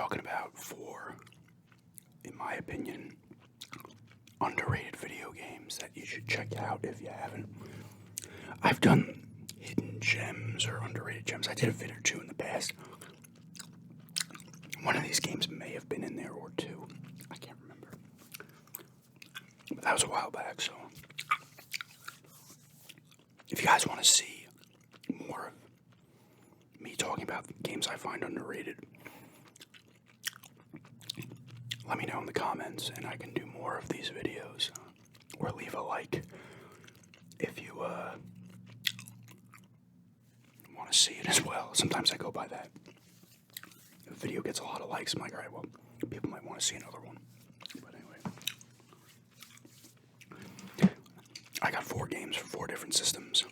talking about 4, in my opinion, underrated video games that you should check out if you haven't. I've done hidden gems or underrated gems. I did a vid or 2 in the past. One of these games may have been in there, or 2. I can't remember. But that was a while back, so if you guys want to see more of me talking about games I find underrated, let me know in the comments and I can do more of these videos. Or leave a like if you want to see it as well. Sometimes I go by that. If a video gets a lot of likes, I'm like, alright, well, people might want to see another one. But anyway, I got 4 games for 4 different systems.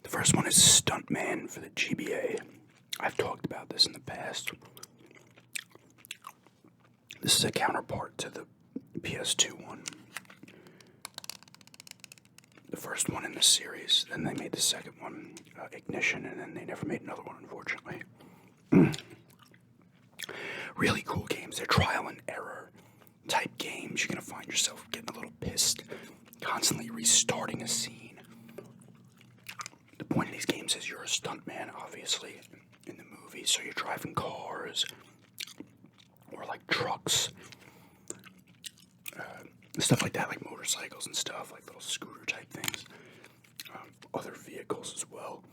The first one is Stuntman for the GBA. I've talked about this in the past. This is a counterpart to the PS2 one. The first one in the series, then they made the second one, Ignition, and then they never made another one, unfortunately. Really cool games. They're trial and error type games. You're going to find yourself getting a little pissed, constantly restarting a scene. The point of these games is you're a stuntman, obviously, in the movie, so you're driving cars, or like trucks, stuff like that, like motorcycles and stuff, like little scooter type things, other vehicles as well.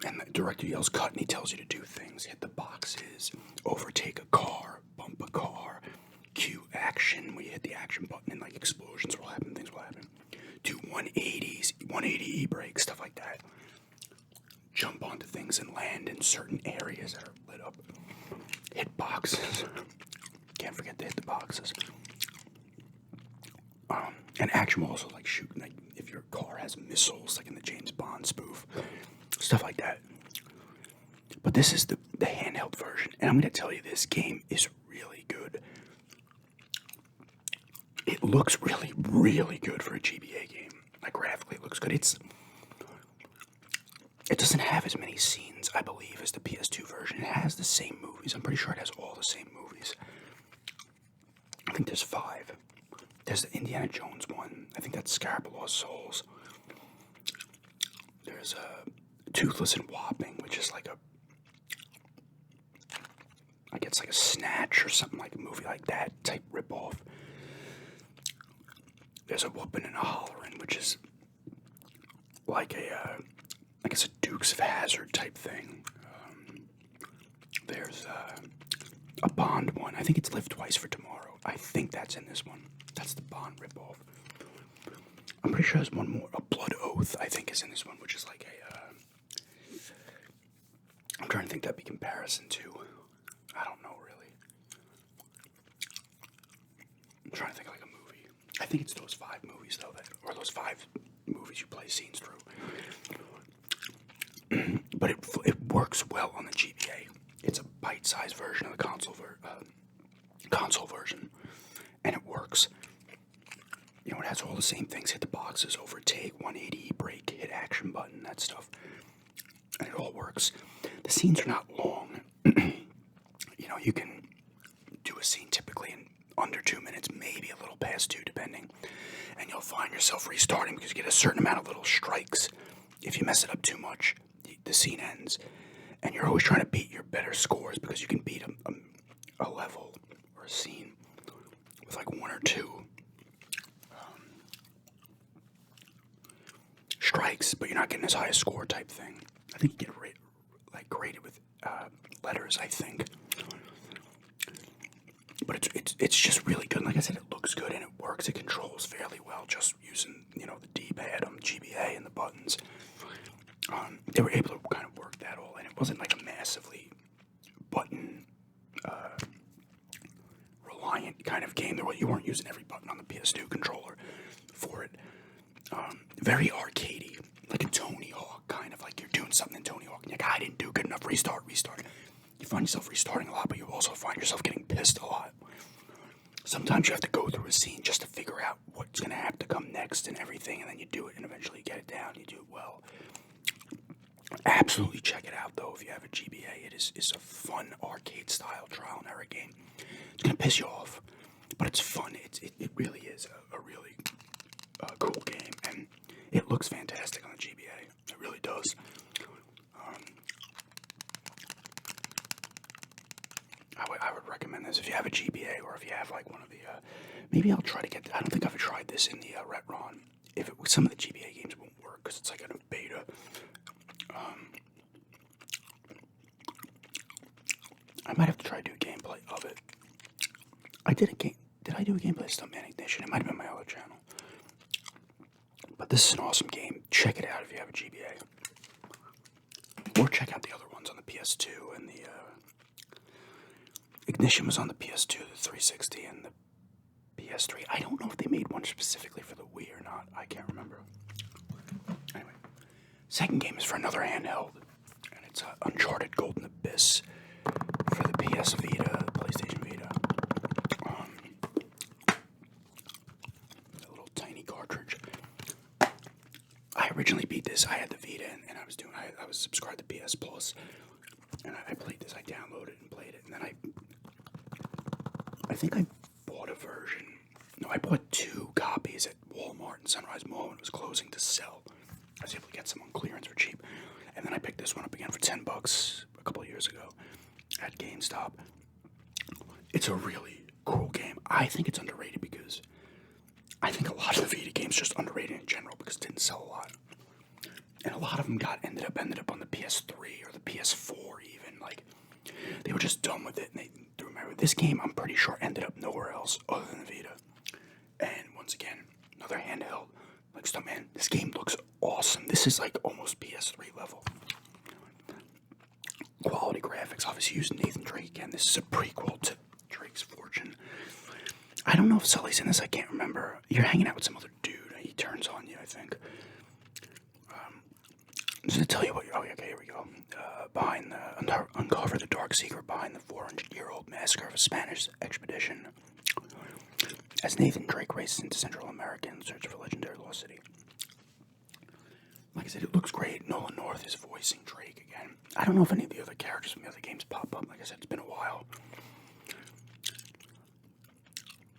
And the director yells cut and he tells you to do things: hit the boxes, overtake a car, bump a car, cue action where you hit the action button and like explosions will happen, things will happen. Do 180s, 180 e-brake, stuff like that. Jump onto things and land in certain areas that are lit up. Hit boxes. Can't forget to hit the boxes. And action will also like shoot, like if your car has missiles, like in the James Bond spoof, stuff like that. But this is the handheld version, and I'm going to tell you, this game is really good. It looks really, really good for a GBA game. Like graphically, it looks good. It doesn't have as many scenes, I believe, as the PS2 version. It has the same movies. I'm pretty sure it has all the same movies. I think there's 5. There's the Indiana Jones one. I think that's Scarab of Lost Souls. There's Toothless and Whopping, which is like I guess like a Snatch or something, like a movie like that type ripoff. There's a Whoopin' and a Hollerin', which is like I guess a Dukes of Hazzard type thing. There's a Bond one. I think it's Live Twice for Tomorrow. I think that's in this one. That's the Bond ripoff. I'm pretty sure there's one more. A Blood Oath, I think, is in this one, which is like I'm trying to think that'd be comparison to. I don't know, really. I'm trying to think of like a movie. I think it's those 5 movies, though, or those 5 movies you play scenes through. But it works well on the GBA. It's a bite-sized version of the console version, and it works. You know, it has all the same things: hit the boxes, overtake, 180, brake, hit action button, that stuff, and it all works. The scenes are not long. You know, you can do a scene typically in under 2 minutes, maybe a little past 2, depending, and you'll find yourself restarting because you get a certain amount of little strikes. If you mess it up too much, the scene ends, and you're always trying to beat your better scores because you can beat a level or a scene with like 1 or 2 strikes, but you're not getting as high a score type thing. I think you get graded with letters, I think. But it's just really good. Like I said, it looks good and it works. It controls fairly well just using, you know, the D-pad on the GBA and the buttons. They were able to kind of work that all in. It wasn't like a massively button reliant kind of game. You weren't using every button on the PS2 controller for it. Very arcadey, like a Tony Hawk, kind of like you're doing something in Tony Hawk and you're like, I didn't do good enough, restart. You find yourself restarting a lot, but you also find yourself getting pissed a lot. Sometimes you have to go through a scene just to figure out what's going to have to come next and everything, and then you do it, and eventually you get it down, you do it well. Absolutely check it out, though, if you have a GBA. It's a fun arcade-style trial and error game. It's going to piss you off, but it's fun. It really is a really cool game, and it looks fantastic on the GBA. It really does. I would recommend this if you have a GBA, or if you have like one of the. Maybe I'll try to get. I don't think I've tried this in the Retron. If it, some of the GBA games won't work because it's like in a beta. I might have to try to do gameplay of it. I did a game. Did I do a gameplay of Stuntman Ignition? It might have been my other channel. But this is an awesome game. Check it out if you have a GBA. Or check out the other ones on the PS2 and the Ignition was on the PS2, the 360, and the PS3. I don't know if they made one specifically for the Wii or not. I can't remember. Anyway, second game is for another handheld, and it's Uncharted Golden Abyss for the PS Vita, PlayStation Vita. A little tiny cartridge. I originally beat this. I had the Vita, and I was subscribed to PS Plus, and I played this. I downloaded and played it, and then I think I bought a version. No, I bought 2 copies at Walmart and Sunrise Mall when it was closing to sell. I was able to get some on clearance for cheap, and then I picked this one up again for $10 a couple of years ago at GameStop. It's a really cool game. I think it's underrated because I think a lot of the Vita games are just underrated in general because it didn't sell a lot. And a lot of them ended up on the PS3 or the PS4 even. Like, they were just done with it and they threw them everywhere. This game, I'm pretty sure, ended up nowhere else other than the Vita. And once again, another handheld. Like, Stuntman, this game looks awesome. This is like almost PS3 level. Quality graphics, obviously using Nathan Drake again. This is a prequel to Drake's Fortune. I don't know if Sully's in this, I can't remember. You're hanging out with some other dude, he turns on you, I think. Just to tell you what, okay, here we go. Uncover the dark secret behind the 400-year-old massacre of a Spanish expedition. As Nathan Drake races into Central America in search of a legendary lost city. Like I said, it looks great. Nolan North is voicing Drake again. I don't know if any of the other characters from the other games pop up. Like I said, it's been a while.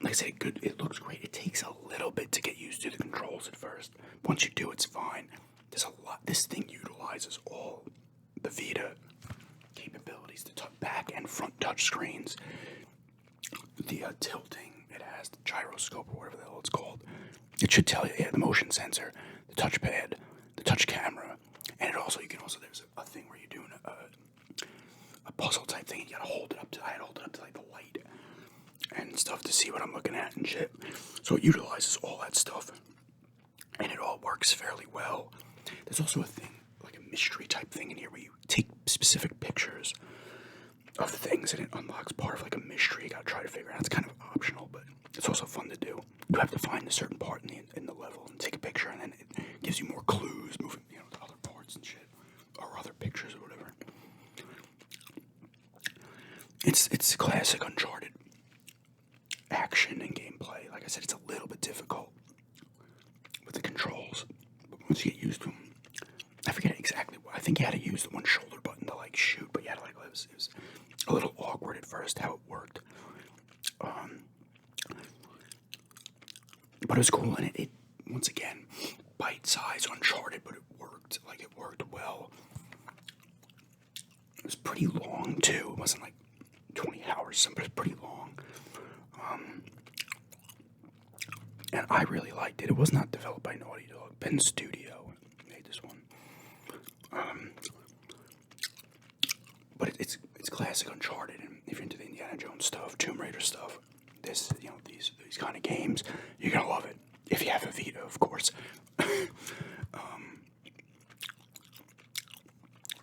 Like I said, it looks great. It takes a little bit to get used to the controls at first. Once you do, it's fine. There's a lot. This thing utilizes all the Vita capabilities, the back and front touch screens, the tilting. It has the gyroscope or whatever the hell it's called. It should tell you, the motion sensor, the touchpad, the touch camera, and there's a thing where you're doing a puzzle type thing. And you gotta hold it up to. I had to hold it up to like the light and stuff to see what I'm looking at and shit. So it utilizes all that stuff, and it all works fairly well. There's also a thing, like a mystery type thing in here where you take specific pictures of things and it unlocks part of like a mystery you gotta try to figure out. It's kind of optional, but it's also fun to do. You have to find a certain part in the level and take a picture, and then it gives you more clues moving, to other parts and shit, or other pictures or whatever. It's classic Uncharted action and gameplay. Like I said, it's a little bit difficult with the controls, but once you get used to them, I forget exactly what. I think you had to use the one shoulder button to like shoot, but you had to it was a little awkward at first how it worked. But it was cool, and it once again, bite-sized Uncharted, but it worked. Like, it worked well. It was pretty long too. It wasn't like 20 hours, but it was pretty long. And I really liked it. It was not developed by Naughty Dog. Ben Studio made this one. But it's classic Uncharted, and if you're into the Indiana Jones stuff, Tomb Raider stuff, these kind of games, you're gonna love it. If you have a Vita, of course.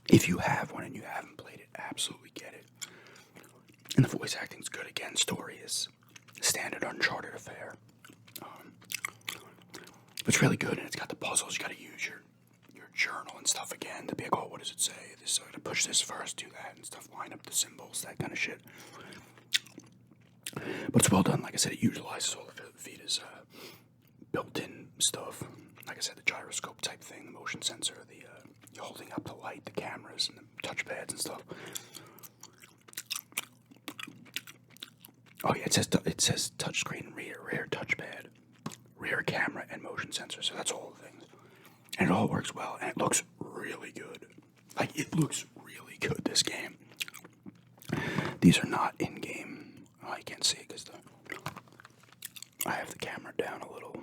If you have one and you haven't played it, absolutely get it. And the voice acting's good again. Story is standard Uncharted affair. It's really good, and it's got the puzzles. You got to use your journal and stuff again to be like, oh, what does it say? So to push this first, do that, and stuff. Line up the symbols, that kind of shit. But it's well done. Like I said, it utilizes all of Vita's built-in stuff. Like I said, the gyroscope type thing, the motion sensor, the You're holding up the light, the cameras, and the touchpads and stuff. Oh yeah, it says touchscreen, rear touchpad, rear camera, and motion sensor. So that's all the things, and it all works well, and it looks really good. Like, it looks really good. This game. These are not in-game. Oh, you can't see it because I have the camera down a little,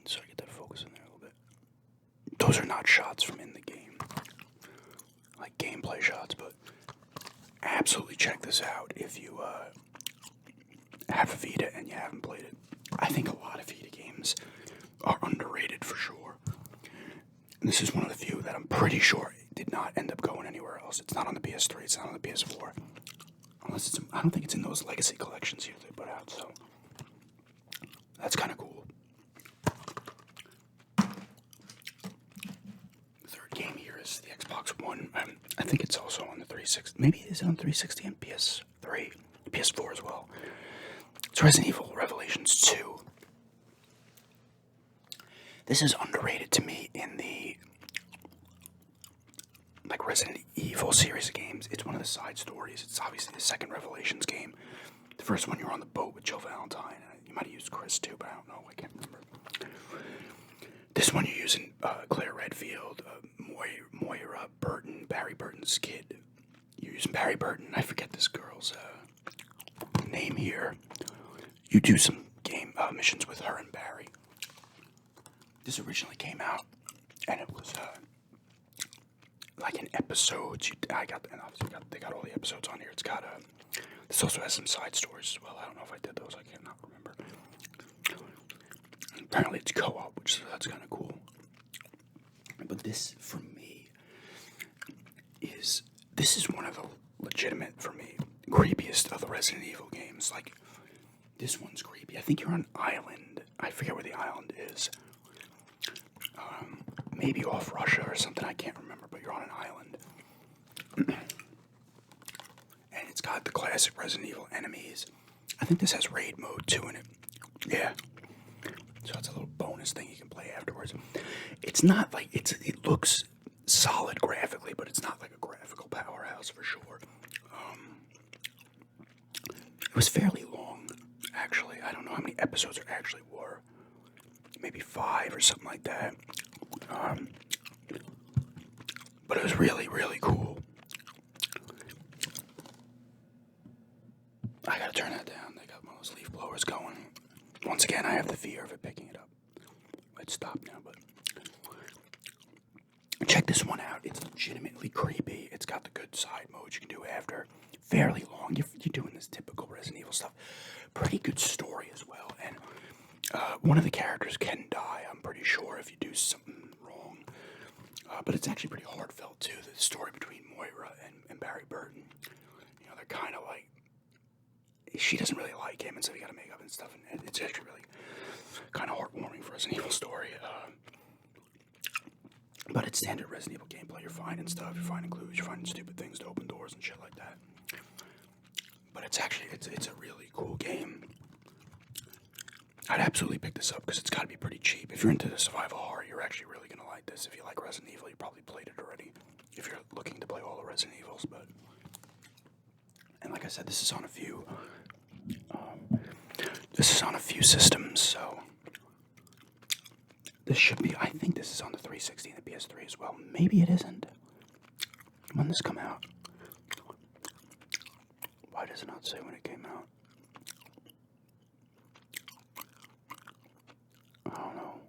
so I get that focus in there a little bit. Those are not shots from in the game, like gameplay shots, but absolutely check this out if you have a Vita and you haven't played it. I think a lot of Vita games are underrated for sure. And this is one of the few that I'm pretty sure did not end up going anywhere else. It's not on the PS3, it's not on the PS4. Unless it's, I don't think it's in those legacy collections here they put out, so that's kind of cool. The third game here is the Xbox One. I think it's also on the 360. Maybe it is on 360 and PS3, PS4 as well. It's Resident Evil Revelations 2. This is underrated to me in the Resident Evil series of games. It's one of the side stories. It's obviously the second Revelations game. The first one, you're on the boat with Jill Valentine. You might have used Chris too, but I don't know. I can't remember. This one, you're using Claire Redfield, Moira Burton, Barry Burton's kid. You're using Barry Burton. I forget this girl's name here. You do some game missions with her and Barry. This originally came out, and it was like in episodes. They got all the episodes on here. It's got this also has some side stories as well. I don't know if I did those. I cannot remember. And apparently it's co-op, that's kind of cool. But this, for me, is one of the legitimate, for me, creepiest of the Resident Evil games. Like, this one's creepy. I think you're on an island. I forget where the island is. Maybe off Russia or something, I can't remember, but you're on an island. And it's got the classic Resident Evil enemies. I think this has raid mode too in it. Yeah. So it's a little bonus thing you can play afterwards. It's not like, it looks solid graphically, but it's not like a graphical powerhouse for sure. It was fairly long, actually. I don't know how many episodes there actually were. Maybe 5 or something like that. But it was really, really cool. I gotta turn that down. They got one of those leaf blowers going. Once again, I have the fear of it picking it up. It's stopped now, but check this one out. It's legitimately creepy. It's got the good side modes you can do after. Fairly long. You're doing this typical Resident Evil stuff. Pretty good story as well. And one of the characters can die, I'm pretty sure, if you do something wrong. But it's actually pretty heartfelt, too, the story between Moira and Barry Burton. You know, they're kind of like, she doesn't really like him, and so he got to make up and stuff, and it's actually really kind of heartwarming for Resident Evil story. But it's standard Resident Evil gameplay. You're finding stuff, you're finding clues, you're finding stupid things to open doors and shit like that. But it's actually, it's a really cool game. I'd absolutely pick this up because it's got to be pretty cheap. If you're into the survival horror, you're actually really going to like this. If you like Resident Evil, you probably played it already. If you're looking to play all the Resident Evils, but... And like I said, this is on a few... systems, so... This should be... I think this is on the 360 and the PS3 as well. Maybe it isn't. When did this come out? Why does it not say when it came out? I don't know.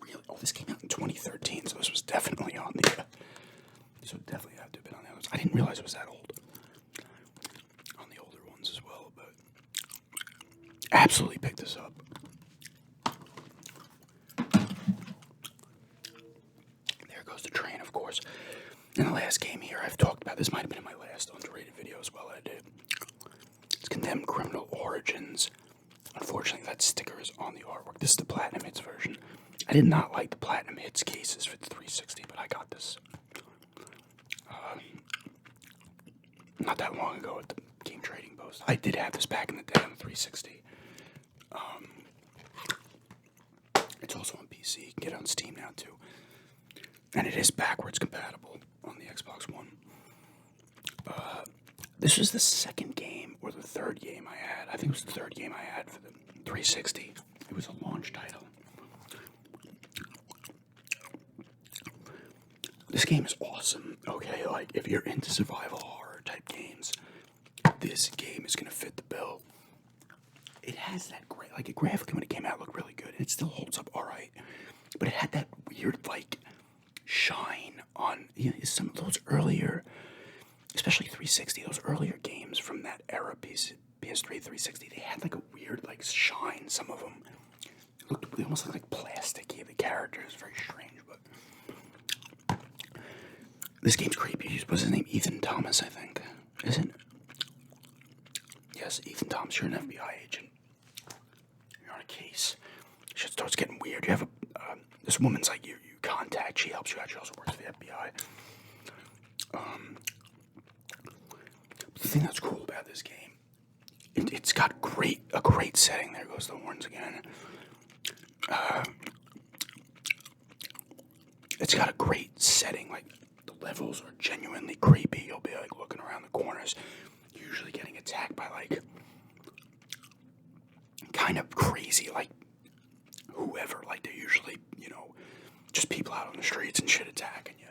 Really? Oh, this came out in 2013, so this was definitely on the... This would definitely have to have been on the others. I didn't realize it was that old. On the older ones as well, but... Absolutely pick this up. There goes the train, of course. And the last game here I've talked about, this might have been in my last underrated video as well I did. It's Condemned Criminal Origins. Unfortunately, that sticker is on the artwork. This is the Platinum Hits version. I did not like the Platinum Hits cases for the 360, but I got this not that long ago at the Game Trading Post. I did have this back in the day on the 360. PC. You can get it on Steam now too. And it is backwards compatible on the Xbox One. This was the second game or the third game I had. I think it was the third game I had for the 360. It was a launch title. This game is awesome. Okay, like if you're into survival horror type games, this game is gonna fit the bill. It has that great, like, graphically when it came out, it looked really good, and it still holds up all right. But it had that weird, like, shine on some of those earlier, especially 360, those earlier games from that era, PS3, 360. They had like a weird, like, shine. Some of them they almost looked like plasticky. The characters, very strange, but this game's creepy. What's his name? Ethan Thomas, I think. Is it? Yes, Ethan Thomas. You're an FBI agent. You're on a case. Shit starts getting weird. You have this woman's like you contact. She helps you out. She also works for the FBI. The thing that's cool about this game, it's got a great setting. There goes the horns again. It's got a great setting. Like, the levels are genuinely creepy. You'll be like looking around the corners, usually getting attacked by like kind of crazy, like, whoever. Like, they're usually, just people out on the streets and shit attacking you.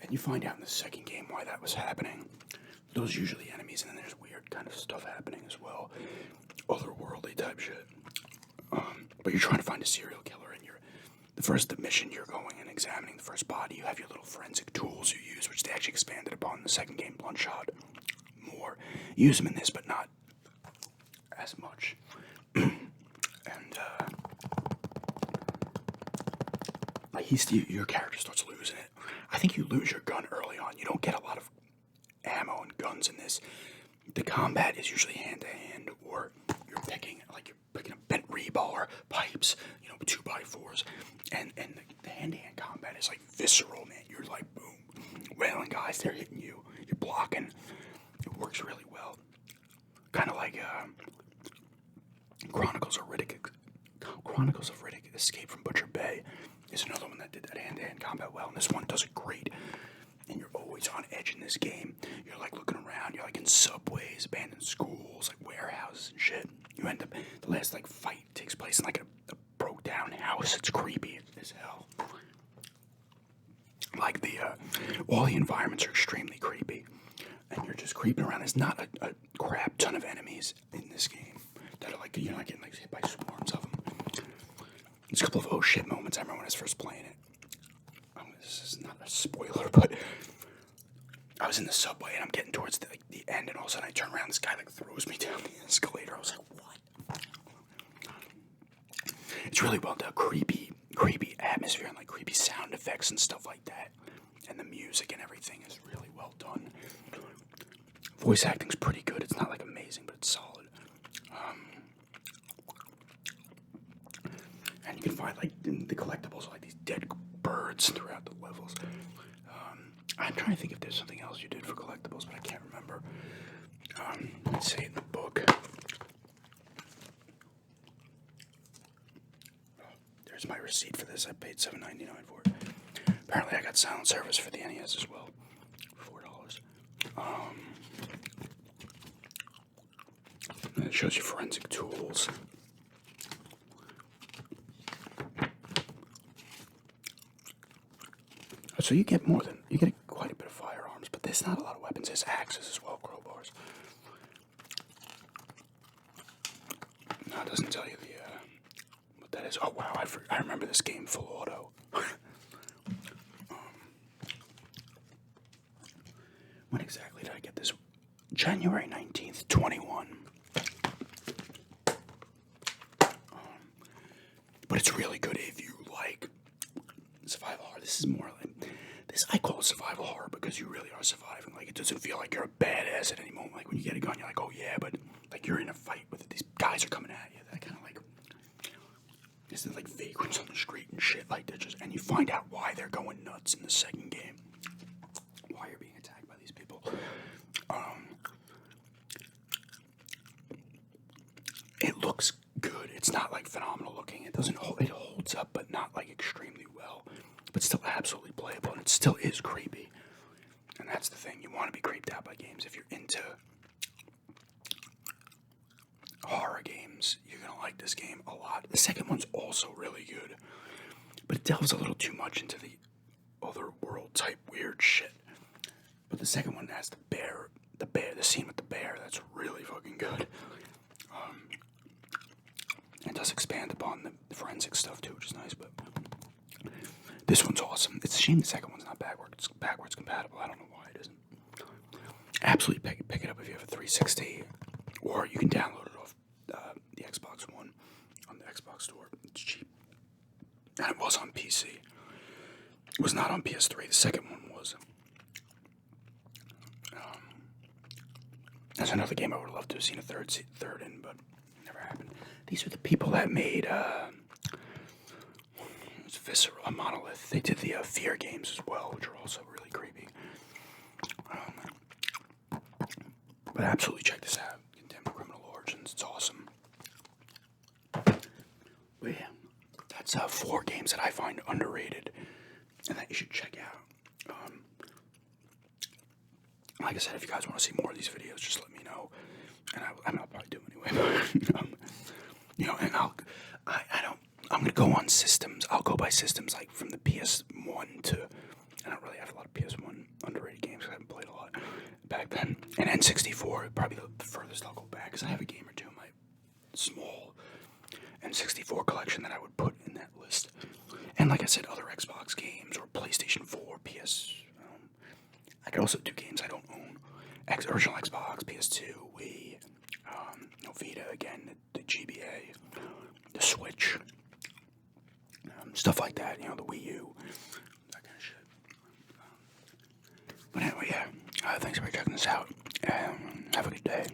And you find out in the second game why that was happening. Those are usually enemies, and then there's weird kind of stuff happening as well. Otherworldly type shit. But you're trying to find a serial killer, and the mission you're going and examining the first body. You have your little forensic tools you use, which they actually expanded upon in the second game, Bloodshot. More. Use them in this, but not as much. And, your character starts losing it. I think you lose your gun early on. You don't get a lot of ammo and guns in this. The combat is usually hand-to-hand, or you're picking up bent rebar, pipes, 2x4s, and the hand-to-hand combat is like visceral, man. You're like, boom, wailing guys, they're hitting you, you're blocking. It works really well. Kind of like Chronicles of Riddick, Escape from Butcher Bay is another one that did that hand-to-hand combat well, and this one does it great. And you're always on edge in this game. You're like looking around. You're like in subways, abandoned schools, like warehouses and shit. You end up, the last like fight takes place in like a broke down house. It's creepy as hell. Like all the environments are extremely creepy, and you're just creeping around. There's not a crap ton of enemies in this game that are like, you're not getting like hit by swarms of them. There's a couple of oh shit moments. I remember when I was first playing it. This is not a spoiler, but I was in the subway and I'm getting towards the end, and all of a sudden I turn around, this guy like throws me down the escalator. I was like, what? It's really well done. Creepy atmosphere and like creepy sound effects and stuff like that. And the music and everything is really well done. Voice acting's pretty good. It's not like amazing, but it's solid. And you can find like the collectibles, like these dead birds throughout the levels. I'm trying to think if there's something else you did for collectibles, but I can't remember. Let's say in the book. There's my receipt for this. I paid $7.99 for it. Apparently I got sound service for the NES as well. $4. And it shows you forensic tools. So you get quite a bit of firearms, but there's not a lot of weapons. There's axes as well, crowbars. No, it doesn't tell you what that is. Oh wow, I remember this game full auto. When exactly did I get this? January 19th, 21. But it's really good if you like survival horror. This is more like this. I call it survival horror because you really are surviving. Like, it doesn't feel like you're a badass at any moment. Like when you get a gun, you're like, oh yeah, but like you're in a fight with it. These guys are coming at you. That kind of like, this is like vagrants on the street and shit. Like they're just, and you find out why they're going nuts in the second game. Why you're being attacked by these people. It looks good. It's not like phenomenal looking. It doesn't hold, it holds up, but not like extremely well. But still absolutely playable, and it still is creepy. And that's the thing. You want to be creeped out by games. If you're into horror games, you're going to like this game a lot. The second one's also really good, but it delves a little too much into the other world type weird shit. But the second one has the scene with the bear, that's really fucking good. It does expand upon the forensic stuff too, which is nice, but this one's awesome. It's a shame the second one's not backwards compatible. I don't know why it isn't. Absolutely pick it up if you have a 360, or you can download it off the Xbox One on the Xbox Store. It's cheap. And it was on PC. It was not on PS3. The second one was. That's another game I would love to have seen a third in, but it never happened. These are the people that made it's Visceral, a Monolith. They did the Fear games as well, which are also really creepy. But absolutely check this out. Condemned Criminal Origins. It's awesome. But yeah, that's 4 games that I find underrated and that you should check out. Like I said, if you guys want to see more of these videos, just let me know, and I'll probably do them anyway. And I'm gonna go on systems. I'll go by systems, like from the PS1 to. I don't really have a lot of PS1 underrated games. I haven't played a lot back then. And N64, probably the furthest I'll go back, because I have a game or two in my small N64 collection that I would put in that list. And like I said, other Xbox games or PlayStation 4, PS. I could also do games I don't own. Original Xbox, PS2, Wii, Vita again, the GBA, the Switch, stuff like that. The Wii U, that kind of shit. But anyway, yeah. Thanks for checking this out. Have a good day.